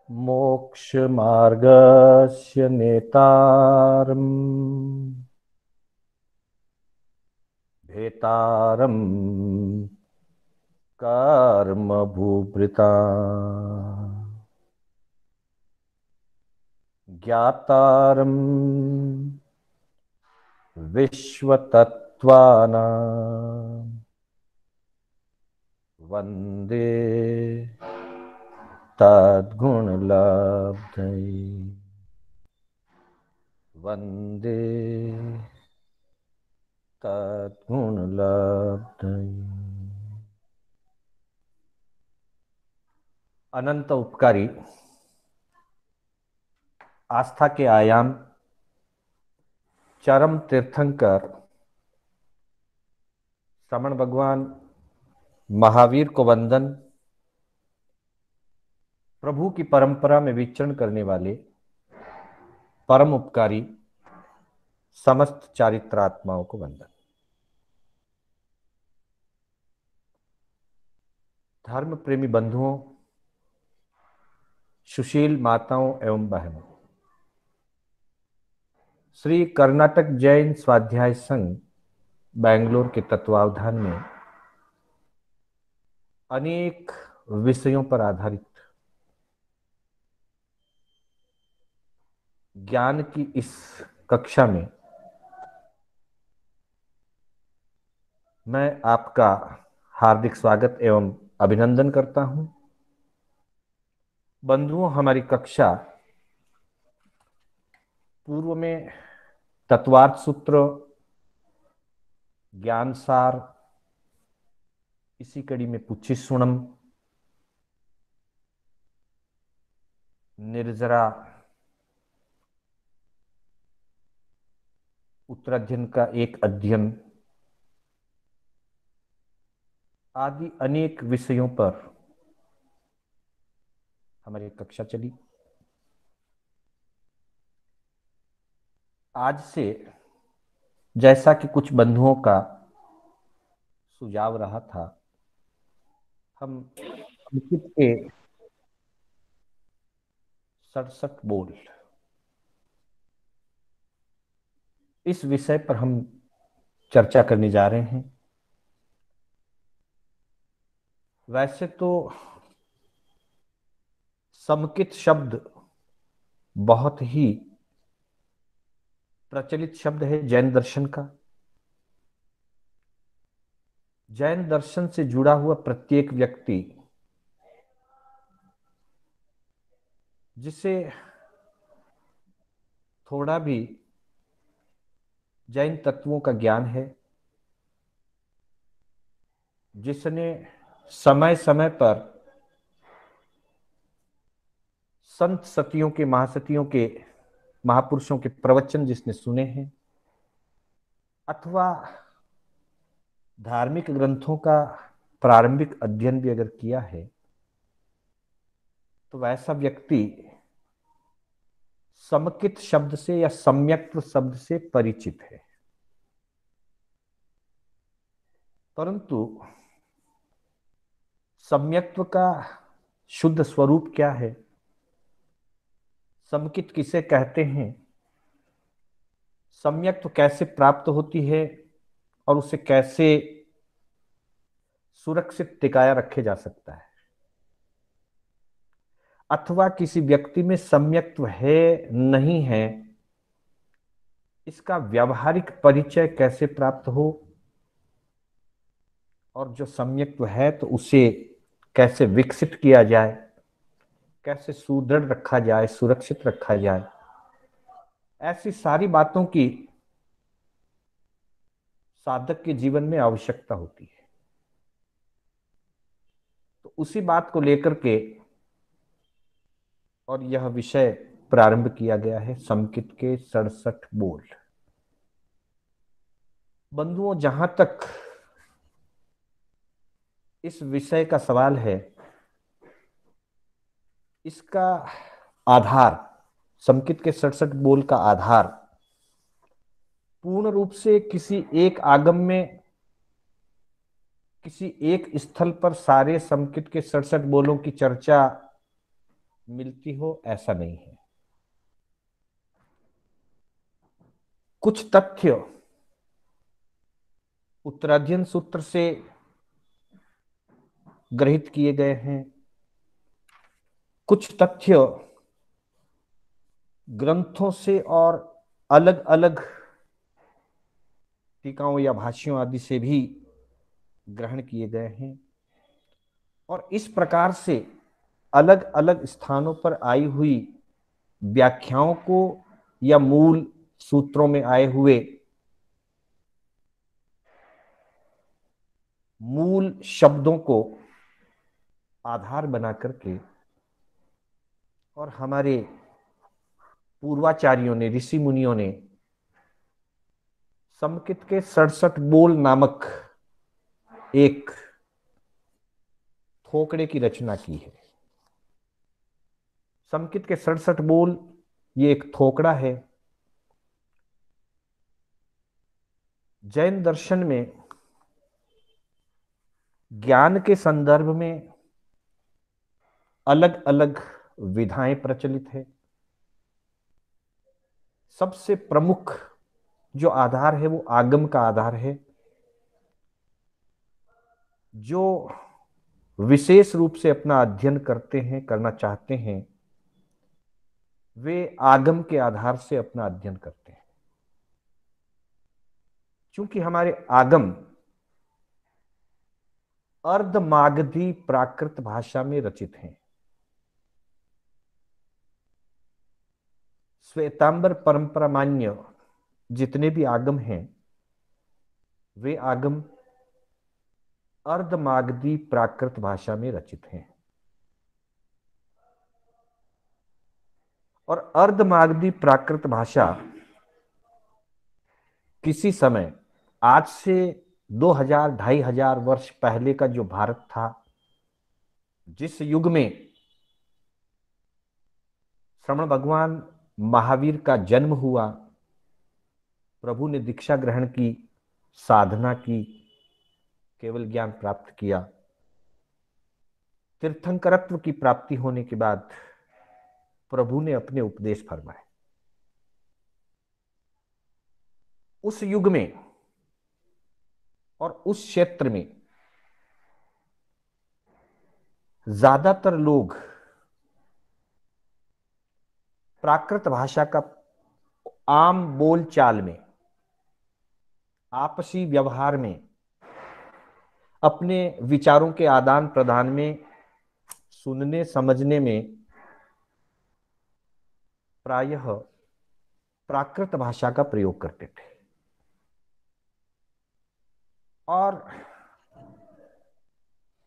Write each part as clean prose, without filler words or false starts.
मोक्षमार्गस्य नेतारम् भेतारम् कर्मभूभृता ज्ञातारम् विश्वतत्त्वानां वन्दे तद्गुणलब्धये वन्दे तद्गुणलब्धये। अनंत उपकारी आस्था के आयाम चरम तीर्थंकर श्रमण भगवान महावीर को वंदन। प्रभु की परंपरा में विचरण करने वाले परम उपकारी समस्त चारित्रात्माओं को वंदन। धर्म प्रेमी बंधुओं, सुशील माताओं एवं बहनों, श्री कर्नाटक जैन स्वाध्याय संघ बेंगलोर के तत्वावधान में अनेक विषयों पर आधारित ज्ञान की इस कक्षा में मैं आपका हार्दिक स्वागत एवं अभिनंदन करता हूं। बंधुओं, हमारी कक्षा पूर्व में तत्वार्थ सूत्र, ज्ञान सार, इसी कड़ी में पुच्छिशुणम, निर्जरा, उत्तराध्ययन का एक अध्ययन आदि अनेक विषयों पर हमारी कक्षा चली। आज से, जैसा कि कुछ बंधुओं का सुझाव रहा था, हम अंकित के 67 बोल इस विषय पर हम चर्चा करने जा रहे हैं। वैसे तो समकित शब्द बहुत ही प्रचलित शब्द है जैन दर्शन का। जैन दर्शन से जुड़ा हुआ प्रत्येक व्यक्ति जिसे थोड़ा भी जैन तत्वों का ज्ञान है, जिसने समय समय पर संत सतियों के, महासतियों के, महापुरुषों के प्रवचन जिसने सुने हैं, अथवा धार्मिक ग्रंथों का प्रारंभिक अध्ययन भी अगर किया है, तो वैसा व्यक्ति समकित शब्द से या सम्यक्त्व शब्द से परिचित है। परंतु सम्यक्त्व का शुद्ध स्वरूप क्या है, समकित किसे कहते हैं, सम्यक्त्व कैसे प्राप्त होती है और उसे कैसे सुरक्षित टिकाया रखे जा सकता है, अथवा किसी व्यक्ति में सम्यक्त्व है नहीं है, इसका व्यावहारिक परिचय कैसे प्राप्त हो, और जो सम्यक्त्व है तो उसे कैसे विकसित किया जाए, कैसे सुदृढ़ रखा जाए, सुरक्षित रखा जाए, ऐसी सारी बातों की साधक के जीवन में आवश्यकता होती है। तो उसी बात को लेकर के और यह विषय प्रारंभ किया गया है, समकित के 67 बोल। बंधुओं, जहां तक इस विषय का सवाल है, इसका आधार, समकित के 67 बोल का आधार पूर्ण रूप से किसी एक आगम में, किसी एक स्थल पर सारे समकित के 67 बोलों की चर्चा मिलती हो, ऐसा नहीं है। कुछ तथ्य उत्तराध्ययन सूत्र से ग्रहित किए गए हैं, कुछ तथ्य ग्रंथों से और अलग अलग टीकाओं या भाष्यों आदि से भी ग्रहण किए गए हैं। और इस प्रकार से अलग अलग स्थानों पर आई हुई व्याख्याओं को या मूल सूत्रों में आए हुए मूल शब्दों को आधार बना करके और हमारे पूर्वाचार्यों ने, ऋषि मुनियों ने समकित के 67 बोल नामक एक थोकड़े की रचना की है। समकित के 67 बोल ये एक थोकड़ा है। जैन दर्शन में ज्ञान के संदर्भ में अलग अलग विधाएं प्रचलित है। सबसे प्रमुख जो आधार है वो आगम का आधार है। जो विशेष रूप से अपना अध्ययन करते हैं, करना चाहते हैं, वे आगम के आधार से अपना अध्ययन करते हैं। क्योंकि हमारे आगम अर्धमागधी प्राकृत भाषा में रचित हैं। श्वेतांबर परंपरा मान्य जितने भी आगम हैं वे आगम अर्धमागधी प्राकृत भाषा में रचित हैं। और अर्धमागधी प्राकृत भाषा किसी समय आज से 2000-2500 वर्ष पहले का जो भारत था, जिस युग में श्रमण भगवान महावीर का जन्म हुआ, प्रभु ने दीक्षा ग्रहण की, साधना की, केवल ज्ञान प्राप्त किया, तीर्थंकरत्व की प्राप्ति होने के बाद प्रभु ने अपने उपदेश फरमाए। उस युग में और उस क्षेत्र में ज्यादातर लोग प्राकृत भाषा का आम बोलचाल में, आपसी व्यवहार में, अपने विचारों के आदान प्रदान में, सुनने समझने में प्रायः प्राकृत भाषा का प्रयोग करते थे। और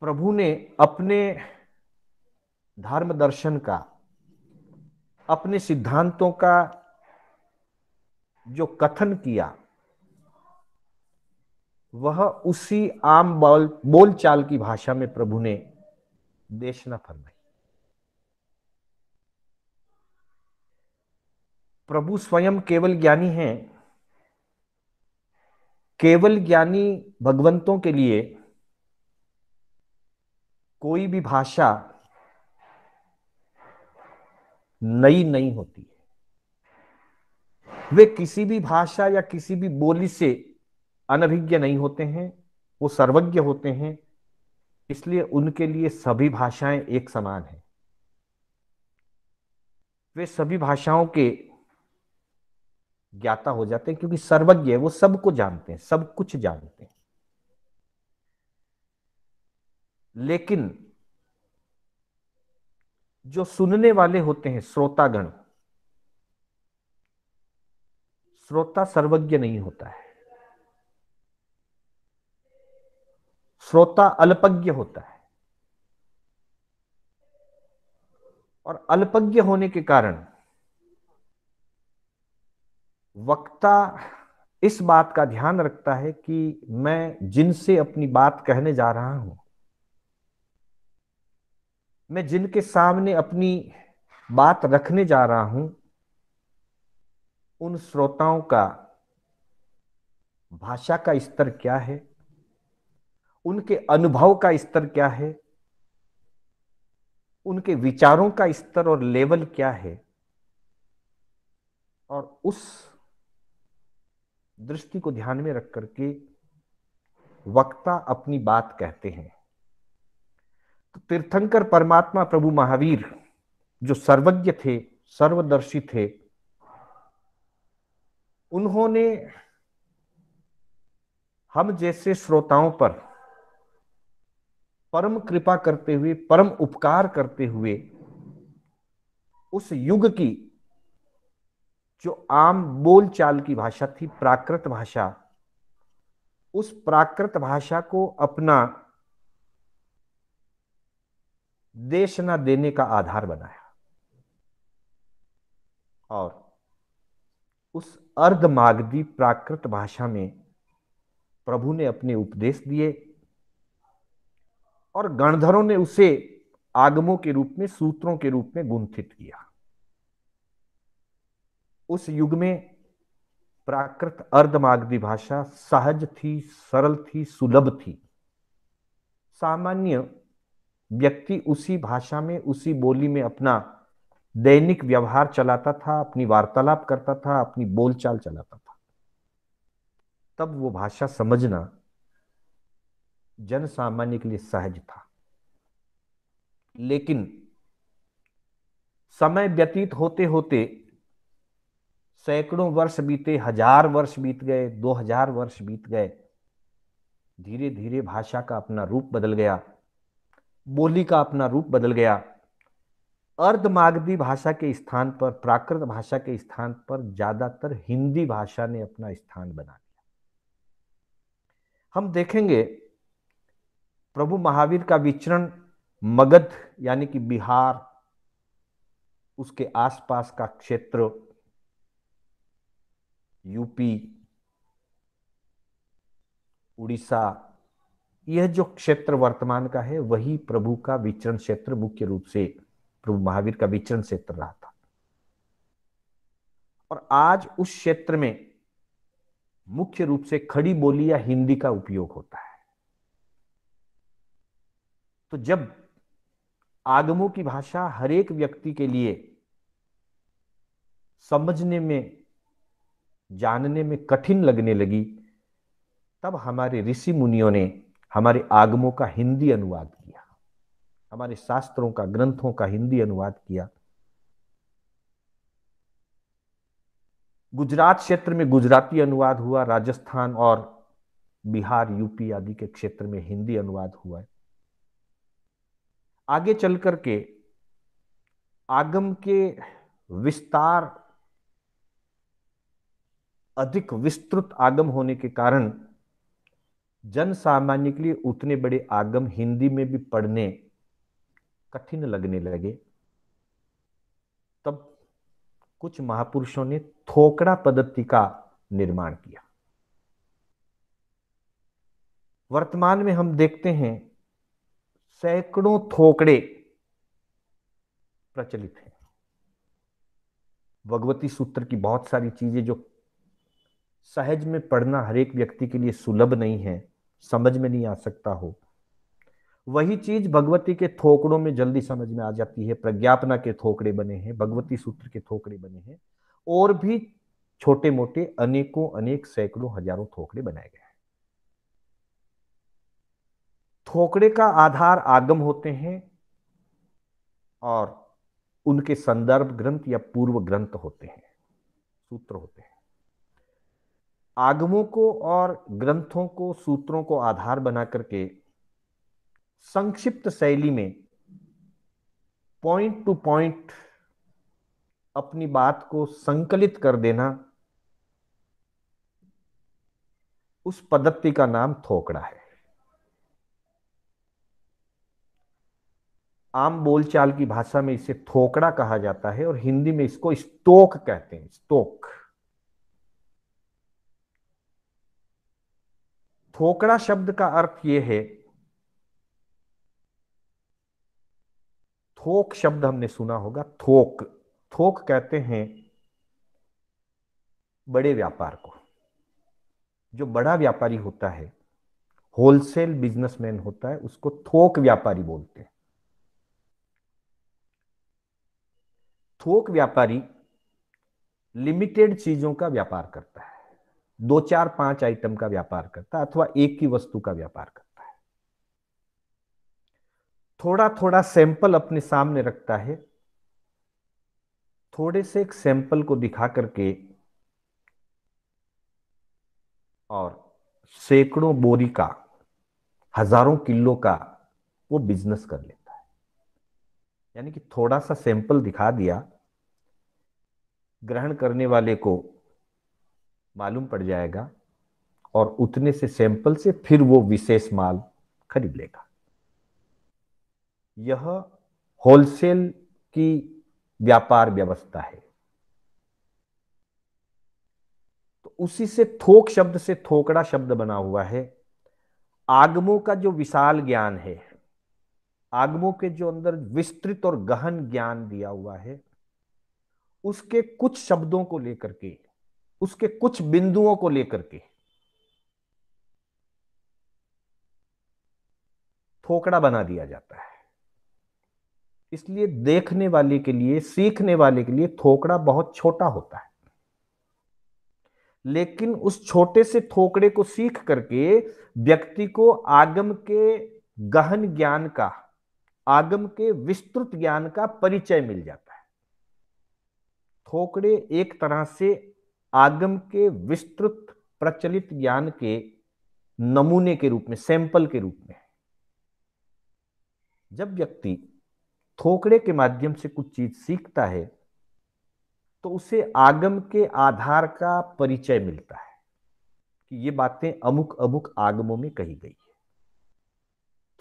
प्रभु ने अपने धर्म दर्शन का, अपने सिद्धांतों का जो कथन किया वह उसी आम बोलचाल की भाषा में प्रभु ने देशना फरमाई। प्रभु स्वयं केवल ज्ञानी हैं। केवल ज्ञानी भगवंतों के लिए कोई भी भाषा नई नहीं होती है। वे किसी भी भाषा या किसी भी बोली से अनभिज्ञ नहीं होते हैं, वो सर्वज्ञ होते हैं। इसलिए उनके लिए सभी भाषाएं एक समान हैं। वे सभी भाषाओं के ज्ञाता हो जाते हैं क्योंकि सर्वज्ञ है, वो सबको जानते हैं, सब कुछ जानते हैं। लेकिन जो सुनने वाले होते हैं श्रोतागण, श्रोता सर्वज्ञ नहीं होता है, श्रोता अल्पज्ञ होता है। और अल्पज्ञ होने के कारण वक्ता इस बात का ध्यान रखता है कि मैं जिनसे अपनी बात कहने जा रहा हूं, मैं जिनके सामने अपनी बात रखने जा रहा हूं, उन श्रोताओं का भाषा का स्तर क्या है, उनके अनुभव का स्तर क्या है, उनके विचारों का स्तर और लेवल क्या है, और उस दृष्टि को ध्यान में रख करके वक्ता अपनी बात कहते हैं। तो तीर्थंकर परमात्मा प्रभु महावीर जो सर्वज्ञ थे, सर्वदर्शी थे, उन्होंने हम जैसे श्रोताओं पर परम कृपा करते हुए, परम उपकार करते हुए, उस युग की जो आम बोलचाल की भाषा थी, प्राकृत भाषा, उस प्राकृत भाषा को अपना देश न देने का आधार बनाया, और उस अर्धमागधी प्राकृत भाषा में प्रभु ने अपने उपदेश दिए, और गणधरों ने उसे आगमों के रूप में, सूत्रों के रूप में गुंथित किया। उस युग में प्राकृत अर्धमागधी भाषा सहज थी, सरल थी, सुलभ थी। सामान्य व्यक्ति उसी भाषा में, उसी बोली में अपना दैनिक व्यवहार चलाता था, अपनी वार्तालाप करता था, अपनी बोलचाल चलाता था। तब वो भाषा समझना जन सामान्य के लिए सहज था। लेकिन समय व्यतीत होते होते सैकड़ों वर्ष बीते, 1000 वर्ष बीत गए, 2000 वर्ष बीत गए, धीरे धीरे भाषा का अपना रूप बदल गया, बोली का अपना रूप बदल गया। अर्धमागधी भाषा के स्थान पर, प्राकृत भाषा के स्थान पर ज्यादातर हिंदी भाषा ने अपना स्थान बना लिया। हम देखेंगे प्रभु महावीर का विचरण मगध यानी कि बिहार, उसके आसपास का क्षेत्र, यूपी, उड़ीसा, यह जो क्षेत्र वर्तमान का है, वही प्रभु का विचरण क्षेत्र मुख्य रूप से प्रभु महावीर का विचरण क्षेत्र रहा था। और आज उस क्षेत्र में मुख्य रूप से खड़ी बोली या हिंदी का उपयोग होता है। तो जब आगमों की भाषा हर एक व्यक्ति के लिए समझने में, जानने में कठिन लगने लगी, तब हमारे ऋषि मुनियों ने हमारे आगमों का हिंदी अनुवाद किया, हमारे शास्त्रों का, ग्रंथों का हिंदी अनुवाद किया। गुजरात क्षेत्र में गुजराती अनुवाद हुआ, राजस्थान और बिहार, यूपी आदि के क्षेत्र में हिंदी अनुवाद हुआ है। आगे चल करके आगम के विस्तार, अधिक विस्तृत आगम होने के कारण जन सामान्य के लिए उतने बड़े आगम हिंदी में भी पढ़ने कठिन लगने लगे। तब कुछ महापुरुषों ने थोकड़ा पद्धति का निर्माण किया। वर्तमान में हम देखते हैं सैकड़ों थोकड़े प्रचलित हैं। भगवती सूत्र की बहुत सारी चीजें जो सहज में पढ़ना हर एक व्यक्ति के लिए सुलभ नहीं है, समझ में नहीं आ सकता हो, वही चीज भगवती के थोकड़ों में जल्दी समझ में आ जाती है। प्रज्ञापना के थोकड़े बने हैं, भगवती सूत्र के थोकड़े बने हैं, और भी छोटे मोटे अनेकों, अनेक, सैकड़ों, हजारों थोकड़े बनाए गए हैं। थोकड़े का आधार आगम होते हैं और उनके संदर्भ ग्रंथ या पूर्व ग्रंथ होते हैं, सूत्र होते हैं। आगमों को और ग्रंथों को, सूत्रों को आधार बना करके संक्षिप्त शैली में पॉइंट टू पॉइंट अपनी बात को संकलित कर देना, उस पद्धति का नाम थोकड़ा है। आम बोलचाल की भाषा में इसे थोकड़ा कहा जाता है, और हिंदी में इसको स्टोक कहते हैं, स्टोक। थोकड़ा शब्द का अर्थ यह है, थोक शब्द हमने सुना होगा, थोक, थोक कहते हैं बड़े व्यापार को। जो बड़ा व्यापारी होता है, होलसेल बिजनेसमैन होता है, उसको थोक व्यापारी बोलते हैं। थोक व्यापारी लिमिटेड चीजों का व्यापार करता है, 2 4 5 आइटम का व्यापार करता है, अथवा एक ही वस्तु का व्यापार करता है। थोड़ा थोड़ा सैंपल अपने सामने रखता है, थोड़े से एक सैंपल को दिखा करके और सैकड़ों बोरी का, हजारों किलो का वो बिजनेस कर लेता है। यानी कि थोड़ा सा सैंपल दिखा दिया, ग्रहण करने वाले को मालूम पड़ जाएगा और उतने से सैंपल से फिर वो विशेष माल खरीद लेगा। यह होलसेल की व्यापार व्यवस्था है। तो उसी से थोक शब्द से थोकड़ा शब्द बना हुआ है। आगमों का जो विशाल ज्ञान है, आगमों के जो अंदर विस्तृत और गहन ज्ञान दिया हुआ है, उसके कुछ शब्दों को लेकर के, उसके कुछ बिंदुओं को लेकर के थोकड़ा बना दिया जाता है। इसलिए देखने वाले के लिए, सीखने वाले के लिए थोकड़ा बहुत छोटा होता है, लेकिन उस छोटे से थोकड़े को सीख करके व्यक्ति को आगम के गहन ज्ञान का, आगम के विस्तृत ज्ञान का परिचय मिल जाता है। थोकड़े एक तरह से आगम के विस्तृत प्रचलित ज्ञान के नमूने के रूप में, सैंपल के रूप में है। जब व्यक्ति थोकड़े के माध्यम से कुछ चीज सीखता है तो उसे आगम के आधार का परिचय मिलता है कि ये बातें अमुक अमुक आगमों में कही गई है।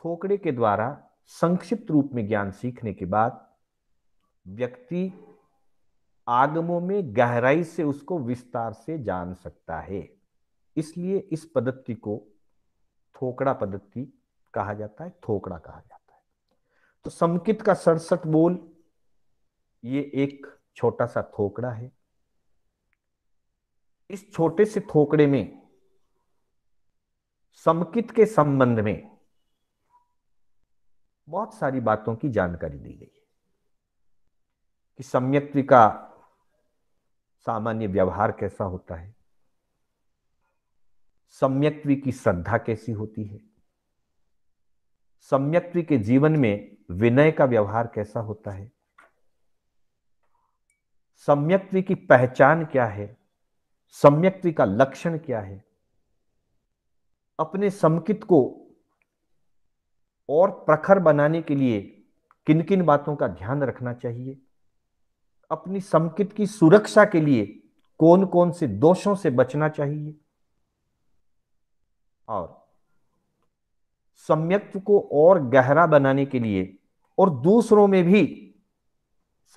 थोकड़े के द्वारा संक्षिप्त रूप में ज्ञान सीखने के बाद व्यक्ति आगमों में गहराई से उसको विस्तार से जान सकता है। इसलिए इस पद्धति को थोकड़ा पद्धति कहा जाता है, थोकड़ा कहा जाता है। तो समकित का 67 बोल, ये एक छोटा सा थोकड़ा है। इस छोटे से थोकड़े में समकित के संबंध में बहुत सारी बातों की जानकारी दी गई है कि सम्यक्त्व का सामान्य व्यवहार कैसा होता है, सम्यक्त्व की श्रद्धा कैसी होती है, सम्यक्त्व के जीवन में विनय का व्यवहार कैसा होता है, सम्यक्त्व की पहचान क्या है, सम्यक्त्व का लक्षण क्या है, अपने समकित को और प्रखर बनाने के लिए किन किन बातों का ध्यान रखना चाहिए, अपनी समकित की सुरक्षा के लिए कौन कौन से दोषों से बचना चाहिए, और सम्यक्त्व को और गहरा बनाने के लिए और दूसरों में भी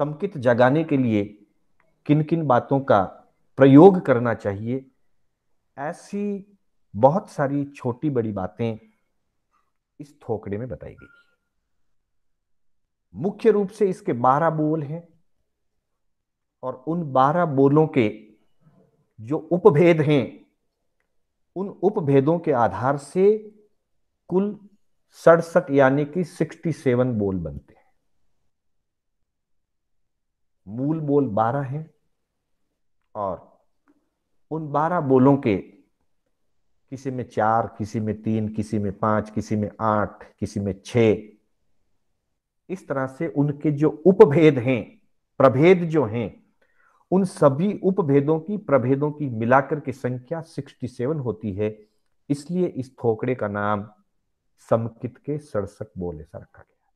समकित जगाने के लिए किन किन बातों का प्रयोग करना चाहिए। ऐसी बहुत सारी छोटी बड़ी बातें इस थोकड़े में बताई गई। मुख्य रूप से इसके 12 बोल हैं और उन 12 बोलों के जो उपभेद हैं, उन उपभेदों के आधार से कुल 67 यानी कि 67 बोल बनते हैं। मूल बोल 12 हैं और उन 12 बोलों के किसी में 4, किसी में 3, किसी में 5, किसी में 8, किसी में 6, इस तरह से उनके जो उपभेद हैं, प्रभेद जो हैं, उन सभी उपभेदों की, प्रभेदों की मिलाकर की संख्या 67 होती है। इसलिए इस थोकड़े का नाम समकित के 67 बोल ऐसा रखा गया।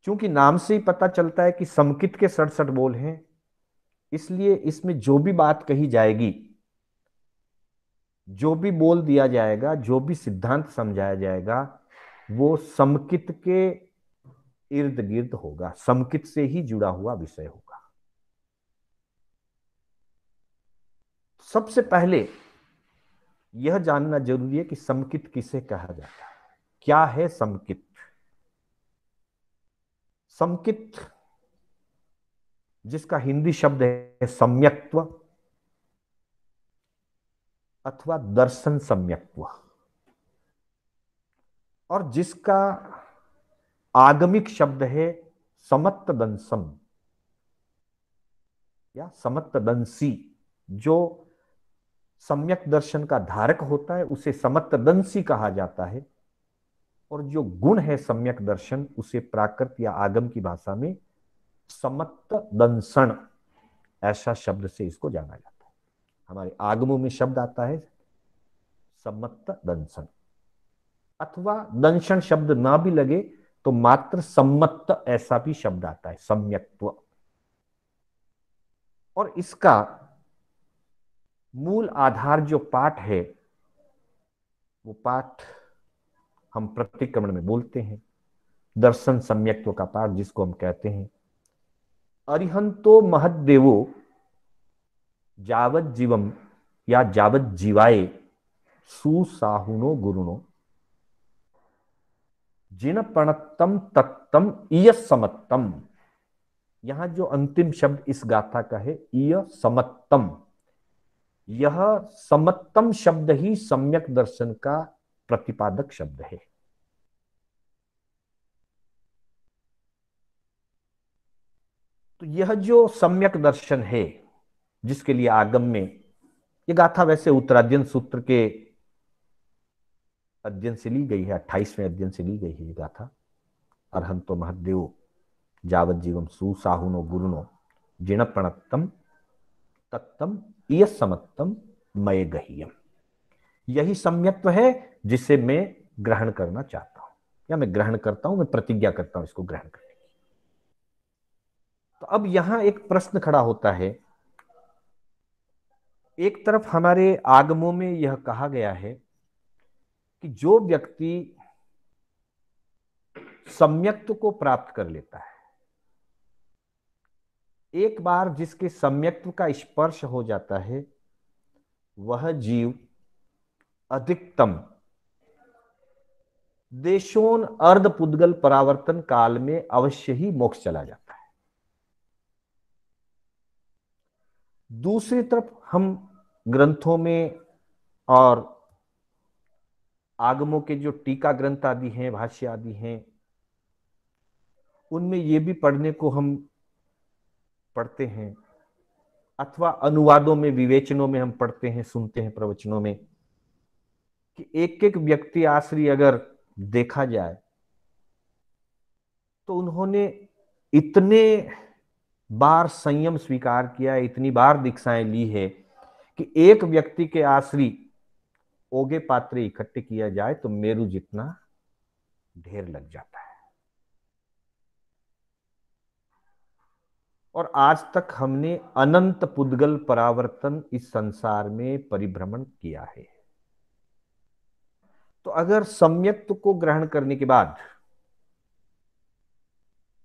क्योंकि नाम से ही पता चलता है कि समकित के 67 बोल हैं, इसलिए इसमें जो भी बात कही जाएगी, जो भी बोल दिया जाएगा, जो भी सिद्धांत समझाया जाएगा, वो समकित के इर्द गिर्द होगा, समकित से ही जुड़ा हुआ विषय होगा। सबसे पहले यह जानना जरूरी है कि समकित किसे कहा जाता है, क्या है समकित। समकित जिसका हिंदी शब्द है सम्यक्त्व अथवा दर्शन सम्यक्त्व, और जिसका आगमिक शब्द है समत्तदंसम या समत्तदंसी, जो सम्यक दर्शन का धारक होता है उसे समत्तदंसी कहा जाता है, और जो गुण है सम्यक दर्शन उसे प्राकृत या आगम की भाषा में समत्तदंसन, ऐसा शब्द से इसको जाना जाता है। हमारे आगमों में शब्द आता है सम्मत्त दंसन, अथवा दंशन शब्द ना भी लगे तो मात्र सम्मत्त ऐसा भी शब्द आता है, सम्यक्त्व। और इसका मूल आधार जो पाठ है वो पाठ हम प्रतिक्रमण में बोलते हैं, दर्शन सम्यक्त्व का पाठ, जिसको हम कहते हैं अरिहंतो महद्देवो जावत जीवम या जावत जीवाए सुसाहुनो गुरुनो जिन प्रणतम तत्तम इय समत्तम। यहां जो अंतिम शब्द इस गाथा का है इय समत्तम, यह समत्तम शब्द ही सम्यक दर्शन का प्रतिपादक शब्द है। तो यह जो सम्यक दर्शन है जिसके लिए आगम में, ये गाथा वैसे उत्तराध्ययन सूत्र के अध्ययन से ली गई है, 28वें अध्ययन से ली गई है ये गाथा। अरहंतो महदेव जावत जीवम सुसाहुनो गुरुनो जिण प्रणतम तत्तम इय समत्तम मय गह्यम। यही सम्यक्त्व है जिसे मैं ग्रहण करना चाहता हूं, या मैं ग्रहण करता हूं, मैं प्रतिज्ञा करता हूं इसको ग्रहण करने की। तो अब यहां एक प्रश्न खड़ा होता है, एक तरफ हमारे आगमों में यह कहा गया है कि जो व्यक्ति सम्यक्त्व को प्राप्त कर लेता है, एक बार जिसके सम्यक्त्व का स्पर्श हो जाता है, वह जीव अधिकतम देशोन अर्ध पुद्गल परावर्तन काल में अवश्य ही मोक्ष चला जाता है। दूसरी तरफ हम ग्रंथों में और आगमों के जो टीका ग्रंथ आदि हैं, भाष्य आदि हैं, उनमें ये भी पढ़ने को हम पढ़ते हैं, अथवा अनुवादों में, विवेचनों में हम पढ़ते हैं, सुनते हैं प्रवचनों में, कि एक एक व्यक्ति आश्री अगर देखा जाए तो उन्होंने इतने बार संयम स्वीकार किया, इतनी बार दीक्षाएं ली है कि एक व्यक्ति के आश्री ओगे पात्रे इकट्ठे किया जाए तो मेरू जितना ढेर लग जाता है। और आज तक हमने अनंत पुद्गल परावर्तन इस संसार में परिभ्रमण किया है। तो अगर सम्यक्त्व को ग्रहण करने के बाद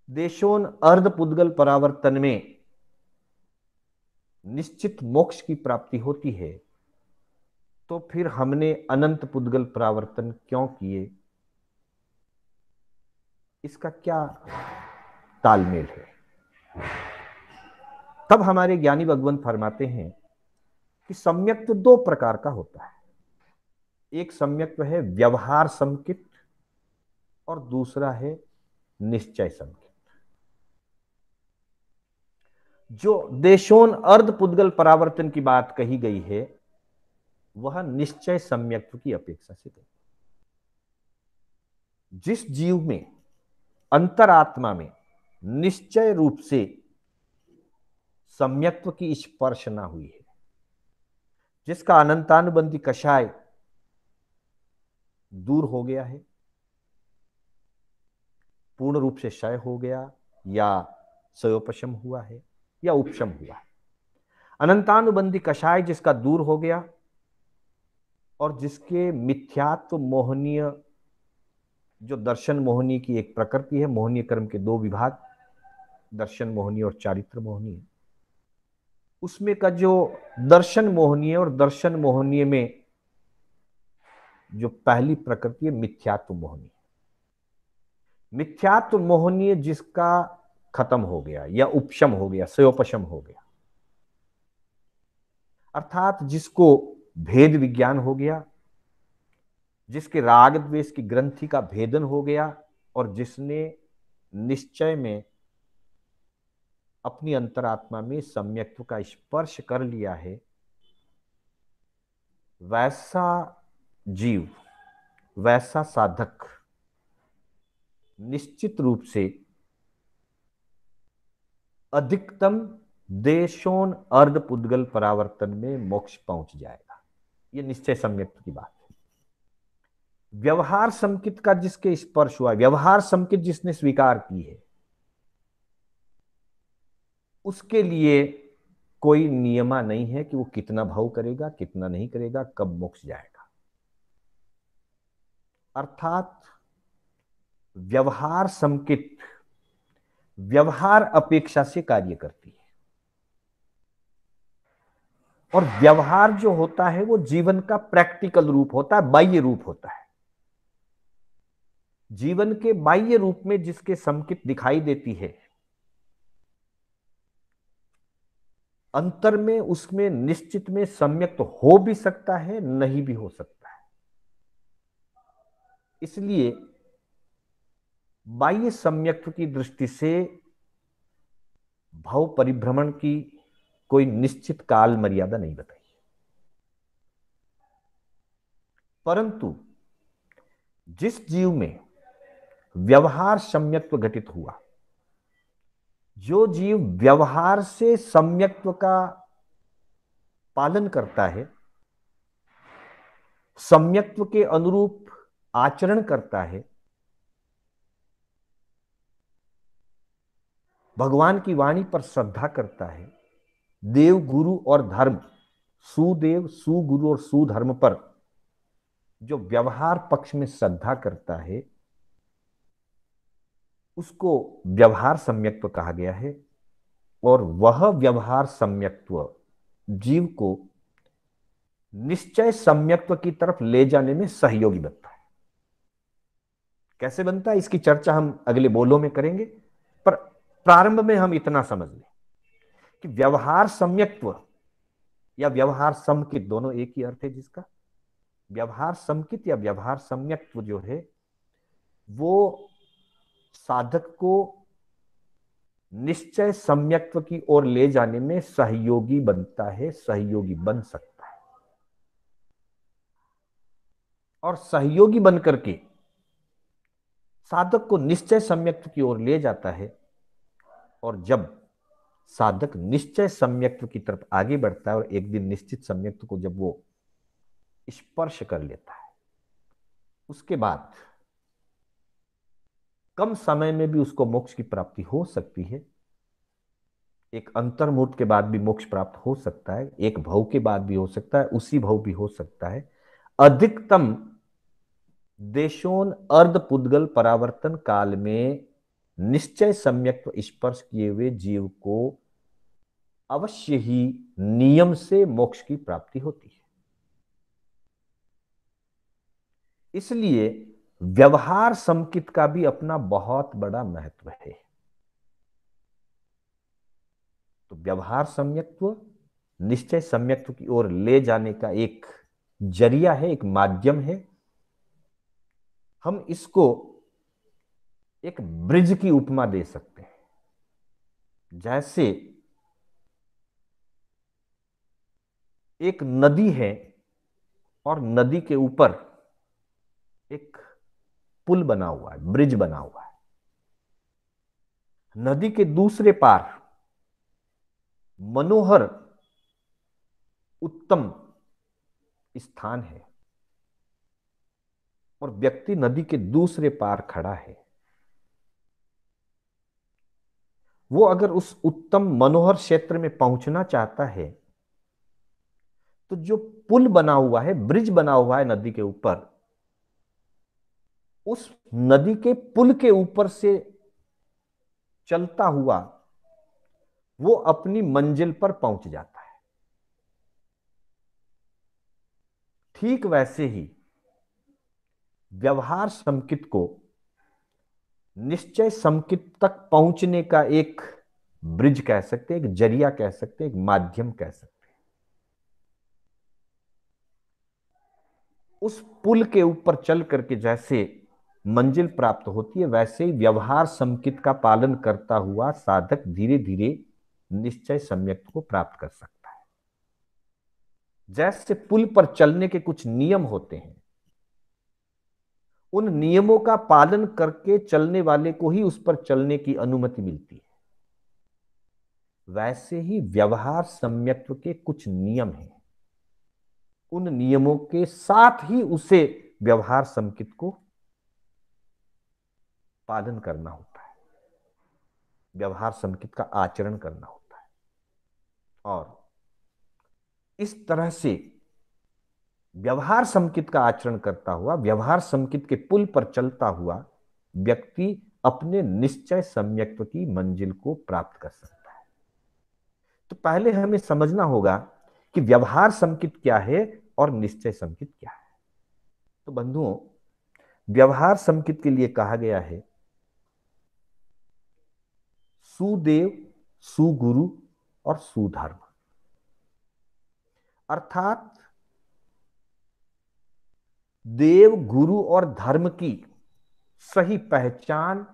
देशोन अर्ध पुद्गल परावर्तन में निश्चित मोक्ष की प्राप्ति होती है, तो फिर हमने अनंत पुद्गल परावर्तन क्यों किए, इसका क्या तालमेल है? तब हमारे ज्ञानी भगवंत फरमाते हैं कि सम्यक्त्व दो प्रकार का होता है। एक सम्यक्त्व है व्यवहार संकित और दूसरा है निश्चय संकित। जो देशोन अर्ध पुद्गल परावर्तन की बात कही गई है वह निश्चय सम्यक्त्व की अपेक्षा से गई। जिस जीव में अंतरात्मा में निश्चय रूप से सम्यक्त्व की स्पर्श ना हुई है, जिसका अनंतानुबंधी कषाय दूर हो गया है, पूर्ण रूप से क्षय हो गया या क्षयोपशम हुआ है या उपशम हुआ है, अनंतानुबंधी कषाय जिसका दूर हो गया और जिसके मिथ्यात्व मोहनीय, जो दर्शन मोहनी की एक प्रकृति है, मोहनीय कर्म के दो विभाग, दर्शन मोहनीय और चारित्र मोहनीय, उसमें का जो दर्शन मोहनीय और दर्शन मोहनीय में जो पहली प्रकृति है मिथ्यात्व मोहनीय, मिथ्यात्व मोहनीय जिसका खत्म हो गया या उपशम हो गया, क्षयोपशम हो गया, अर्थात जिसको भेद विज्ञान हो गया, जिसके राग द्वेष की ग्रंथि का भेदन हो गया और जिसने निश्चय में अपनी अंतरात्मा में सम्यक्त्व का स्पर्श कर लिया है, वैसा जीव, वैसा साधक निश्चित रूप से अधिकतम देशोन अर्ध पुद्गल परावर्तन में मोक्ष पहुंच जाएगा। ये निश्चय सम्यक्त्व की बात है। व्यवहार संकित का जिसके स्पर्श हुआ, व्यवहार संकित जिसने स्वीकार की है, उसके लिए कोई नियमा नहीं है कि वो कितना भाव करेगा, कितना नहीं करेगा, कब मोक्ष जाएगा। अर्थात व्यवहार संकित व्यवहार अपेक्षा से कार्य करती है, और व्यवहार जो होता है वो जीवन का प्रैक्टिकल रूप होता है, बाह्य रूप होता है। जीवन के बाह्य रूप में जिसके संकित दिखाई देती है, अंतर में उसमें निश्चित में सम्यक तो हो भी सकता है, नहीं भी हो सकता है। इसलिए बाह्य सम्यक्त्व की दृष्टि से भाव परिभ्रमण की कोई निश्चित काल मर्यादा नहीं बताई, परंतु जिस जीव में व्यवहार सम्यक्त्व घटित हुआ, जो जीव व्यवहार से सम्यक्त्व का पालन करता है, सम्यक्त्व के अनुरूप आचरण करता है, भगवान की वाणी पर श्रद्धा करता है, देव गुरु और धर्म, सुदेव सुगुरु और सुधर्म पर जो व्यवहार पक्ष में श्रद्धा करता है, उसको व्यवहार सम्यक्त्व कहा गया है। और वह व्यवहार सम्यक्त्व जीव को निश्चय सम्यक्त्व की तरफ ले जाने में सहयोगी बनता है। कैसे बनता है इसकी चर्चा हम अगले बोलों में करेंगे, पर प्रारंभ में हम इतना समझ लें कि व्यवहार सम्यक्त्व या व्यवहार समकित दोनों एक ही अर्थ है जिसका। व्यवहार समकित या व्यवहार सम्यक्त्व जो है वो साधक को निश्चय सम्यक्त्व की ओर ले जाने में सहयोगी बनता है, सहयोगी बन सकता है। और सहयोगी बनकर के साधक को निश्चय सम्यक्त्व की ओर ले जाता है। और जब साधक निश्चय सम्यक्त्व की तरफ आगे बढ़ता है और एक दिन निश्चित सम्यक्त्व को जब वो स्पर्श कर लेता है, उसके बाद कम समय में भी उसको मोक्ष की प्राप्ति हो सकती है। एक अंतर्मुहूर्त के बाद भी मोक्ष प्राप्त हो सकता है, एक भव के बाद भी हो सकता है, उसी भव भी हो सकता है। अधिकतम देशोन अर्ध पुद्गल परावर्तन काल में निश्चय सम्यक्त्व स्पर्श किए हुए जीव को अवश्य ही नियम से मोक्ष की प्राप्ति होती है। इसलिए व्यवहार संकित का भी अपना बहुत बड़ा महत्व है। तो व्यवहार सम्यक्त्व निश्चय सम्यक्त्व की ओर ले जाने का एक जरिया है, एक माध्यम है। हम इसको एक ब्रिज की उपमा दे सकते हैं। जैसे एक नदी है और नदी के ऊपर एक पुल बना हुआ है, ब्रिज बना हुआ है। नदी के दूसरे पार मनोहर उत्तम स्थान है और व्यक्ति नदी के दूसरे पार खड़ा है। वो अगर उस उत्तम मनोहर क्षेत्र में पहुंचना चाहता है तो जो पुल बना हुआ है, ब्रिज बना हुआ है नदी के ऊपर, उस नदी के पुल के ऊपर से चलता हुआ वो अपनी मंजिल पर पहुंच जाता है। ठीक वैसे ही व्यवहार संकित को निश्चय संकित तक पहुंचने का एक ब्रिज कह सकते हैं, एक जरिया कह सकते हैं, एक माध्यम कह सकते हैं। उस पुल के ऊपर चल करके जैसे मंजिल प्राप्त होती है, वैसे ही व्यवहार संकित का पालन करता हुआ साधक धीरे धीरे निश्चय सम्यक्त्व को प्राप्त कर सकता है। जैसे पुल पर चलने के कुछ नियम होते हैं, उन नियमों का पालन करके चलने वाले को ही उस पर चलने की अनुमति मिलती है, वैसे ही व्यवहार सम्यक्त्व के कुछ नियम हैं। उन नियमों के साथ ही उसे व्यवहार समकित को पालन करना होता है, व्यवहार समकित का आचरण करना होता है। और इस तरह से व्यवहार समकित का आचरण करता हुआ, व्यवहार समकित के पुल पर चलता हुआ व्यक्ति अपने निश्चय सम्यक्त्व की मंजिल को प्राप्त कर सकता है। तो पहले हमें समझना होगा कि व्यवहार समकित क्या है और निश्चय समकित क्या है। तो बंधुओं, व्यवहार समकित के लिए कहा गया है सुदेव, सुगुरु और सुधर्म। अर्थात देव, गुरु और धर्म की सही पहचान,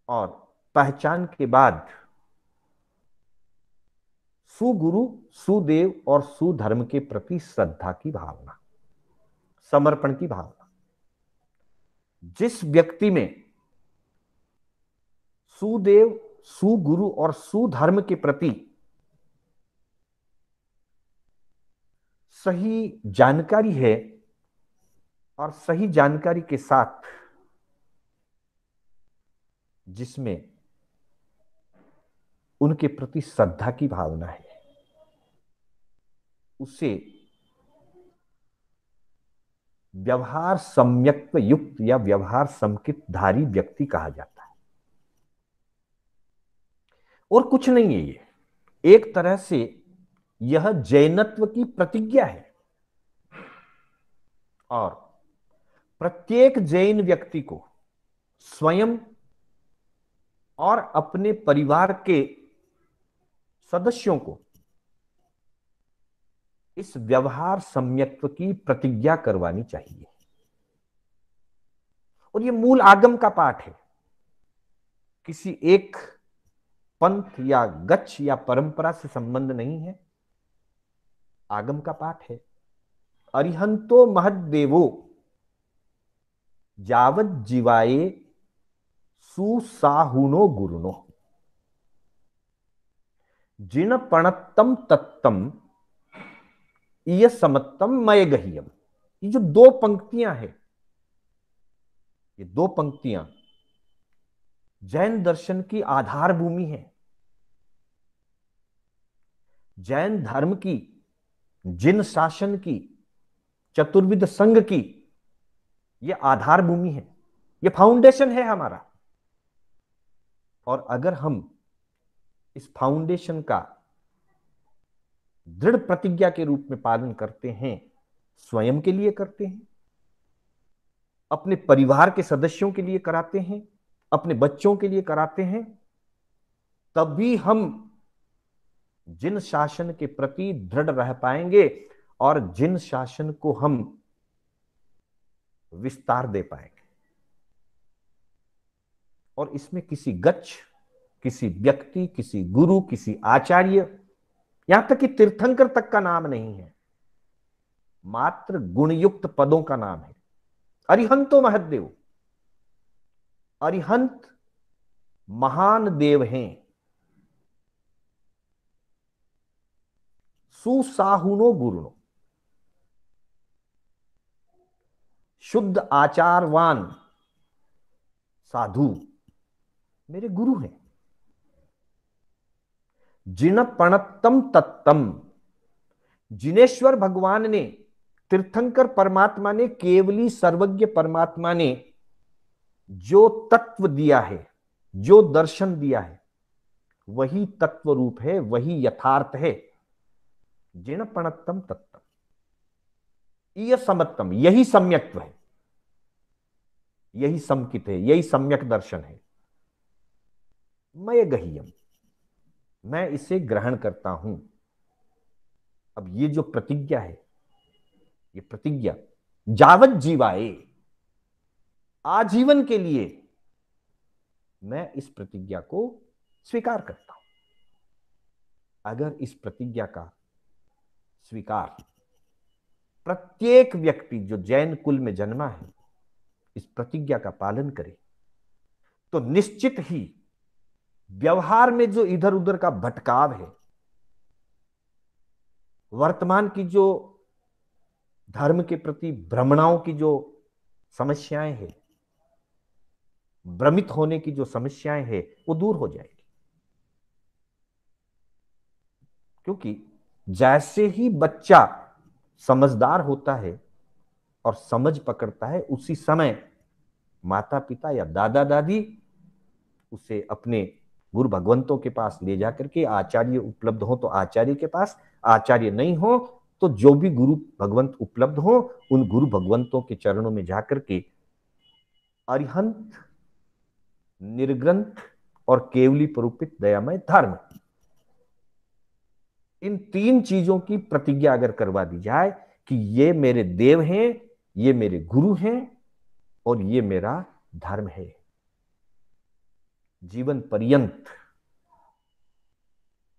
और पहचान के बाद सुगुरु, सुदेव और सुधर्म के प्रति श्रद्धा की भावना, समर्पण की भावना। जिस व्यक्ति में सुदेव, सुगुरु और सुधर्म के प्रति सही जानकारी है और सही जानकारी के साथ जिसमें उनके प्रति श्रद्धा की भावना है, उसे व्यवहार सम्यक्त्व युक्त या व्यवहार समकितधारी व्यक्ति कहा जाता है। और कुछ नहीं है, ये एक तरह से यह जैनत्व की प्रतिज्ञा है। और प्रत्येक जैन व्यक्ति को स्वयं और अपने परिवार के सदस्यों को इस व्यवहार सम्यक्त्व की प्रतिज्ञा करवानी चाहिए। और यह मूल आगम का पाठ है, किसी एक पंथ या गच्छ या परंपरा से संबंध नहीं है, आगम का पाठ है। अरिहंतो महद्देवो जावत जीवाये सुसाहुनो गुरुनो जिन पणत्तम तत्तम इय समत्तम मय गह्यम। ये जो दो पंक्तियां हैं, ये दो पंक्तियां जैन दर्शन की आधार भूमि है। जैन धर्म की, जिन शासन की, चतुर्विध संघ की ये आधार भूमि है, ये फाउंडेशन है हमारा। और अगर हम इस फाउंडेशन का दृढ़ प्रतिज्ञा के रूप में पालन करते हैं, स्वयं के लिए करते हैं, अपने परिवार के सदस्यों के लिए कराते हैं, अपने बच्चों के लिए कराते हैं, तभी हम जिन शासन के प्रति दृढ़ रह पाएंगे और जिन शासन को हम विस्तार दे पाएंगे। और इसमें किसी गच्छ, किसी व्यक्ति, किसी गुरु, किसी आचार्य, यहां तक कि तीर्थंकर तक का नाम नहीं है, मात्र गुणयुक्त पदों का नाम है। अरिहंतो महद्देव, अरिहंत महान देव हैं। सुसाहुनो गुरुनो, शुद्ध आचारवान साधु मेरे गुरु हैं। जिन पणत्तम तत्तम, जिनेश्वर भगवान ने, तीर्थंकर परमात्मा ने, केवली सर्वज्ञ परमात्मा ने जो तत्व दिया है, जो दर्शन दिया है, वही तत्व रूप है, वही यथार्थ है। जिन पणत्तम तत्तम इय समत्तम, यही सम्यक्त्व है, यही समकित है, यही सम्यक दर्शन है। मय गह्यम, मैं इसे ग्रहण करता हूं। अब ये जो प्रतिज्ञा है, ये प्रतिज्ञा जावत जीवाए, आजीवन के लिए मैं इस प्रतिज्ञा को स्वीकार करता हूं। अगर इस प्रतिज्ञा का स्वीकार प्रत्येक व्यक्ति जो जैन कुल में जन्मा है इस प्रतिज्ञा का पालन करे, तो निश्चित ही व्यवहार में जो इधर उधर का भटकाव है, वर्तमान की जो धर्म के प्रति भ्रमणाओं की जो समस्याएं हैं, भ्रमित होने की जो समस्याएं हैं, वो दूर हो जाएगी। क्योंकि जैसे ही बच्चा समझदार होता है और समझ पकड़ता है, उसी समय माता पिता या दादा दादी उसे अपने गुरु भगवंतों के पास ले जाकर के, आचार्य उपलब्ध हो तो आचार्य के पास, आचार्य नहीं हो तो जो भी गुरु भगवंत उपलब्ध हो उन गुरु भगवंतों के चरणों में जाकर के अरिहंत, निर्ग्रंथ और केवली स्वरूपित दयामय धर्म, इन तीन चीजों की प्रतिज्ञा अगर करवा दी जाए कि ये मेरे देव हैं, ये मेरे गुरु हैं और ये मेरा धर्म है, जीवन पर्यंत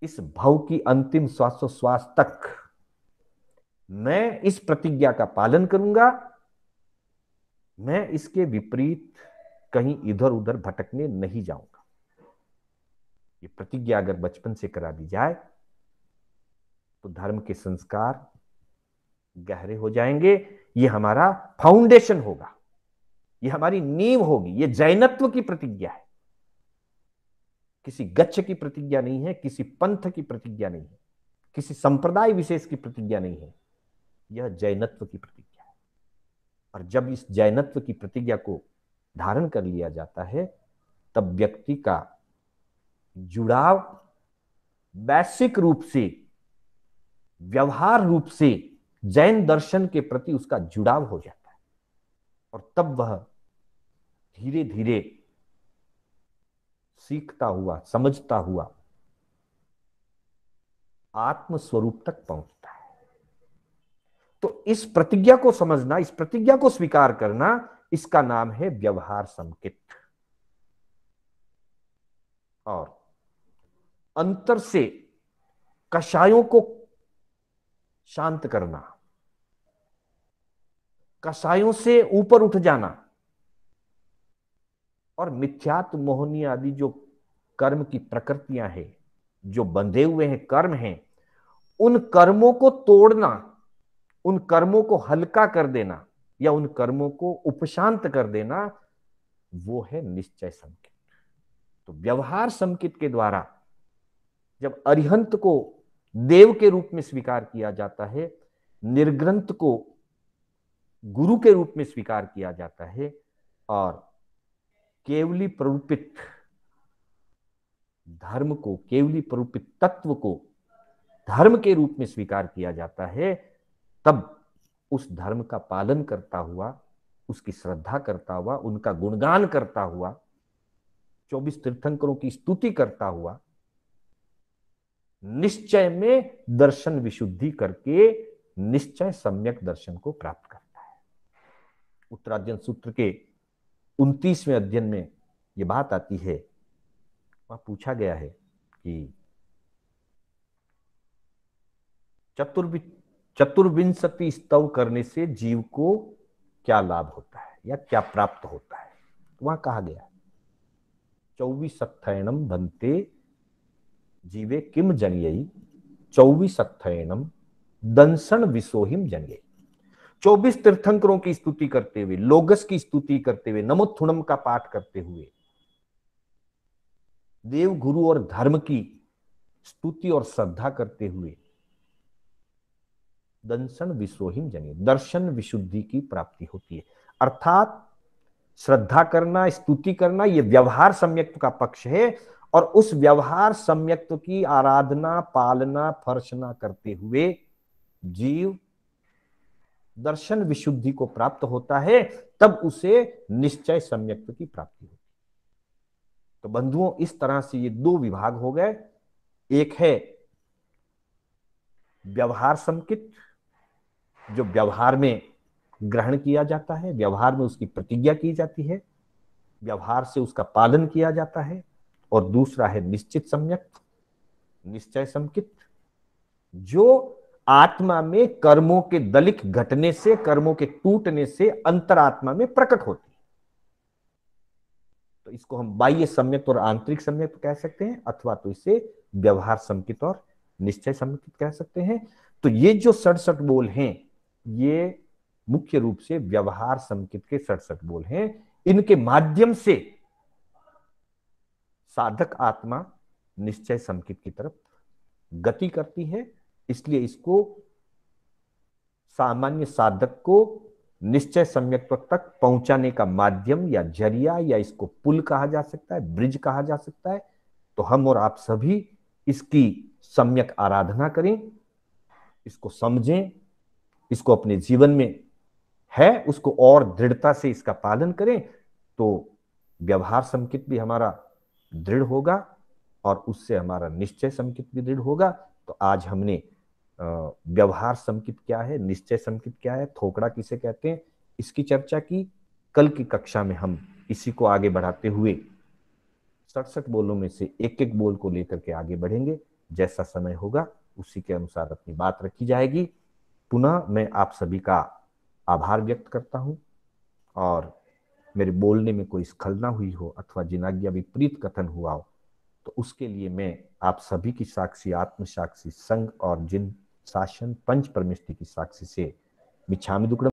इस भव की अंतिम श्वासोश्वास तक मैं इस प्रतिज्ञा का पालन करूंगा, मैं इसके विपरीत कहीं इधर उधर भटकने नहीं जाऊंगा। ये प्रतिज्ञा अगर बचपन से करा दी जाए तो धर्म के संस्कार गहरे हो जाएंगे। ये हमारा फाउंडेशन होगा, ये हमारी नींव होगी। ये जैनत्व की प्रतिज्ञा है, किसी गच्छ की प्रतिज्ञा नहीं है, किसी पंथ की प्रतिज्ञा नहीं है, किसी संप्रदाय विशेष की प्रतिज्ञा नहीं है। यह जैनत्व की प्रतिज्ञा है। और जब इस जैनत्व की प्रतिज्ञा को धारण कर लिया जाता है तब व्यक्ति का जुड़ाव वैश्विक रूप से, व्यवहार रूप से जैन दर्शन के प्रति उसका जुड़ाव हो जाता है और तब वह धीरे धीरे सीखता हुआ, समझता हुआ आत्म स्वरूप तक पहुंचता है। तो इस प्रतिज्ञा को समझना, इस प्रतिज्ञा को स्वीकार करना, इसका नाम है व्यवहार संकित। और अंतर से कषायों को शांत करना, कषायों से ऊपर उठ जाना और मिथ्यात्व, मोहनी आदि जो कर्म की प्रकृतियां हैं, जो बंधे हुए हैं कर्म हैं, उन कर्मों को तोड़ना, उन कर्मों को हल्का कर देना या उन कर्मों को उपशांत कर देना, वो है निश्चय संकित। तो व्यवहार संकित के द्वारा जब अरिहंत को देव के रूप में स्वीकार किया जाता है, निर्ग्रंथ को गुरु के रूप में स्वीकार किया जाता है और केवली प्ररूपित धर्म को, केवली प्ररूपित तत्व को धर्म के रूप में स्वीकार किया जाता है, तब उस धर्म का पालन करता हुआ, उसकी श्रद्धा करता हुआ, उनका गुणगान करता हुआ, 24 तीर्थंकरों की स्तुति करता हुआ, निश्चय में दर्शन विशुद्धि करके निश्चय सम्यक दर्शन को प्राप्त करता है। उत्तराध्ययन सूत्र के 29वें अध्ययन में यह बात आती है, वहां पूछा गया है कि चतुर्विंशति स्तव करने से जीव को क्या लाभ होता है या क्या प्राप्त होता है। तो वहां कहा गया 24 अथयनम बनते जीवे किम जनियई, 24 अथयनम दंसन विसोहिम जनियई। 24 तीर्थंकरों की स्तुति करते हुए, लोगस की स्तुति करते हुए, नमोत्थुनम का पाठ करते हुए, देव गुरु और धर्म की स्तुति और श्रद्धा करते हुए दंसन विसोहिम जनियई, दर्शन विशुद्धि की प्राप्ति होती है। अर्थात श्रद्धा करना, स्तुति करना, यह व्यवहार सम्यक्त्व का पक्ष है और उस व्यवहार सम्यक्त्व की आराधना, पालना, फर्शना करते हुए जीव दर्शन विशुद्धि को प्राप्त होता है, तब उसे निश्चय सम्यक्त्व की प्राप्ति होती है। तो बंधुओं, इस तरह से ये दो विभाग हो गए। एक है व्यवहार संकित, जो व्यवहार में ग्रहण किया जाता है, व्यवहार में उसकी प्रतिज्ञा की जाती है, व्यवहार से उसका पालन किया जाता है। और दूसरा है निश्चित सम्यक, निश्चय समकित, जो आत्मा में कर्मों के दलित घटने से, कर्मों के टूटने से अंतरात्मा में प्रकट होती है। तो इसको हम बाह्य सम्यक और आंतरिक सम्यक कह सकते हैं, अथवा तो इसे व्यवहार सम्यक और निश्चय सम्यक कह सकते हैं। तो ये जो 67 बोल हैं, ये मुख्य रूप से व्यवहार सम्यक के 67 बोल हैं। इनके माध्यम से साधक आत्मा निश्चय सम्यक की तरफ गति करती है। इसलिए इसको सामान्य साधक को निश्चय सम्यक तक पहुंचाने का माध्यम या जरिया, या इसको पुल कहा जा सकता है, ब्रिज कहा जा सकता है। तो हम और आप सभी इसकी सम्यक आराधना करें, इसको समझें, इसको अपने जीवन में है उसको और दृढ़ता से इसका पालन करें, तो व्यवहार सम्यक भी हमारा दृढ़ होगा और उससे हमारा निश्चय सम्यक भी दृढ़ होगा। तो आज हमने व्यवहार सम्यक क्या है, निश्चय सम्यक क्या है, थोकड़ा किसे कहते हैं, इसकी चर्चा की। कल की कक्षा में हम इसी को आगे बढ़ाते हुए 67 बोलों में से एक एक बोल को लेकर के आगे बढ़ेंगे। जैसा समय होगा उसी के अनुसार अपनी बात रखी जाएगी। पुनः मैं आप सभी का आभार व्यक्त करता हूं, और मेरे बोलने में कोई स्खलना हुई हो अथवा जिनाज्ञा विपरीत कथन हुआ हो तो उसके लिए मैं आप सभी की साक्षी, आत्म साक्षी, संघ और जिन शासन पंच परमेष्टि की साक्षी से मिच्छामि दुक्कडम